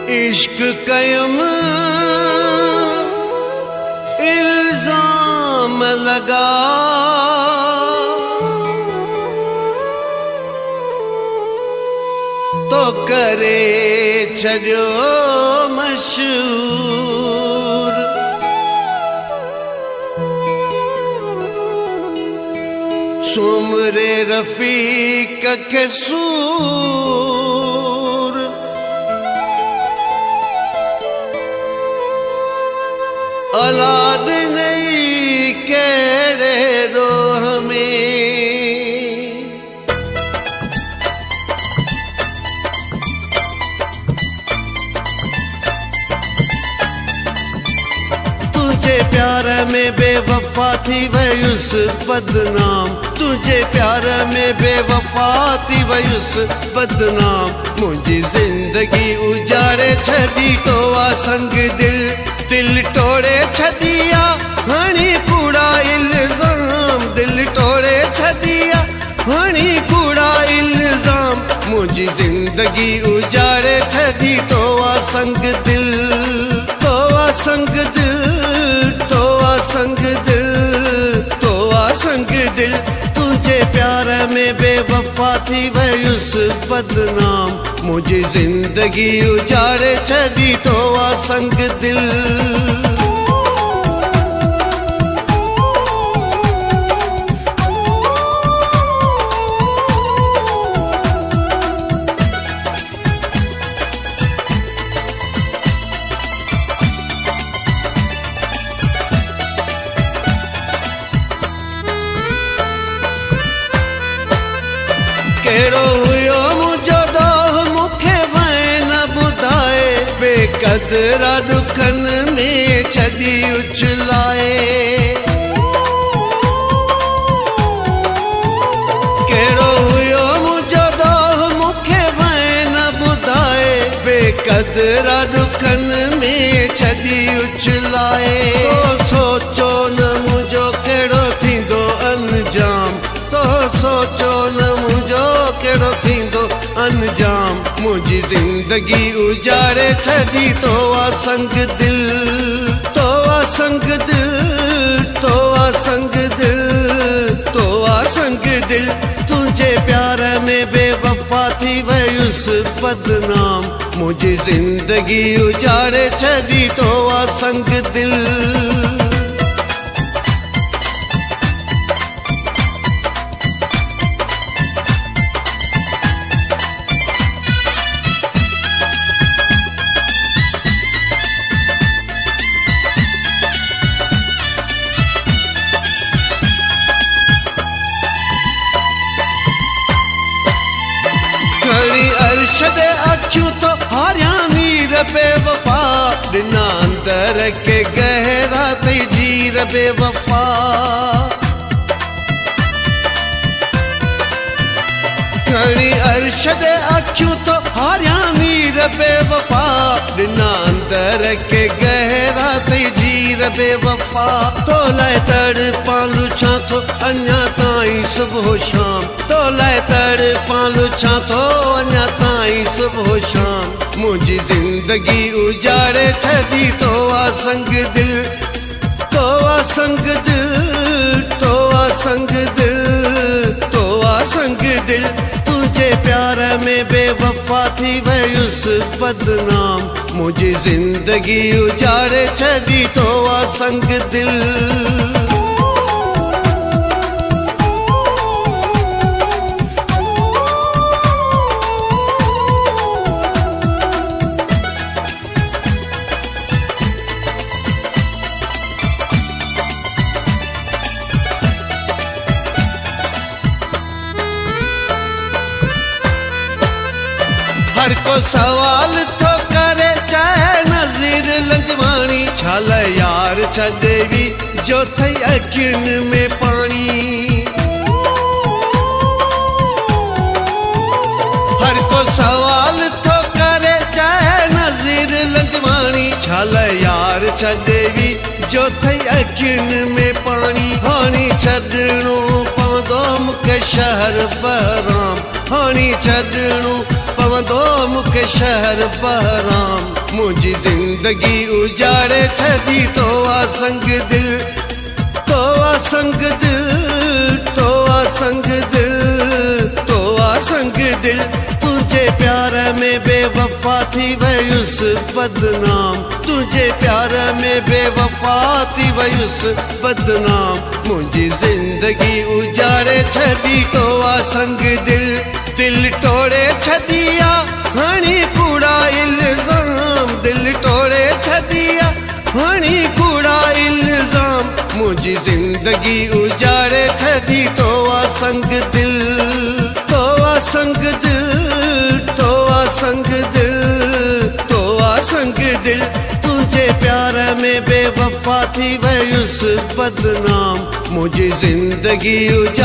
इश्क कयम इल्जाम लगा तो करे छड़ो मशहूर। सुमरे रफीक के सूर औलाद नहीं केड़े रोह में। तुझे प्यार में बेवफा थी वयुस बदनाम, तुझे प्यार में बेवफा थी वयुस बदनाम। मुझी जिंदगी उजाड़े छदी तो आ संग दिल, दिल तोड़े छदिया हणी कूड़ा इल्जाम, दिल तोड़े छदिया हणी कूड़ा इल्जाम। मुझी जिंदगी उजाड़े छदी तो आ संग दिल, तो आ संग दिल, तो आ संग दिल, तो आ संग दिल। तुझे प्यार में बेवफा थी वयुस बदनाम, मुझे जिंदगी उजाड़े छदी तो आ संग दिल। केड़ो हुयो मुझो डोह मुखे वैन न बुधाए, बेकदरा दुखन में छदी उछलाए। केड़ो हुयो मुझो डोह मुखे वैन न बुधाए, बेकदरा दुखन में छदी उछलाए। तो सोचो न मुझो केड़ो थींदो अंजाम, तो सोचो न मुझो केड़ो थींदो अंजाम। मुझी जिंदगी उजाड़े छदी तो आ संग दिल, तो आ संग दिल, तो आ संग दिल, तो आ संग दिल। तुझे प्यार में बेवफा थी वयुस बदनाम, मुझी जिंदगी उजाड़े छदी तो आ संग दिल। अरशद अखियों तो हारिया मीर बेवफा, बिना अंदर के गहरा थी जीर बेवफा। खड़ी अरशद अखियों तो हारिया मीर बेवफा, बिना अंदर के गहरा थी जीर बेवफा। तो लाए तड़ पालू छा तो अन्या ताई सुबह शाम, तो लाए तड़ पालू छा तो अन्या ताई सुबह शाम। मुझी जिंदगी उजाड़े छदी तो आ संग दिल, तो आ संग दिल, तो आ संग दिल, तो आ संग दिल। तुझे प्यार में बेवफा थी वयुस बदनाम, मुझी जिंदगी उजाड़े छदी तो आ संग दिल। हर को सवाल तो करे चाहे नजीर लंजवानी, छल यार छदेवी जो थई अखियुन में पानी। हर को सवाल तो करे चाहे नजीर लंजवानी, छल यार छदेवी जो थई अखियुन में पानी। हानी छदणो पवंदो मूंखे शहर बहराम, हानी छदणो पवंदो मूंखे शहर बहराम मुंहिंजी ज़िंदगी उजाड़े छॾी तो आ संग दिल तो आ संग दिल तो आ संग दिल तो आ संग दिल तुझे प्यार में बेवफा थी वयुस बदनाम तुझे प्यार में बेवफा थी वयुस बदनाम मुंहिंजी ज़िंदगी उजाड़े छॾी तो आ संग दिल दिल तोड़े छॾिया हणी कूड़ा इल्ज़ाम दिल तोड़े छॾिया हणी कूड़ा इल्ज़ाम मुंहिंजी ज़िंदगी उजाड़े छॾी तो आ संग दिल तो आ संग दिल तो आ संग दिल तो आ संग दिल तुझे प्यार में बेवफा थी वयुस बदनाम मुंहिंजी ज़िंदगी उजाड़े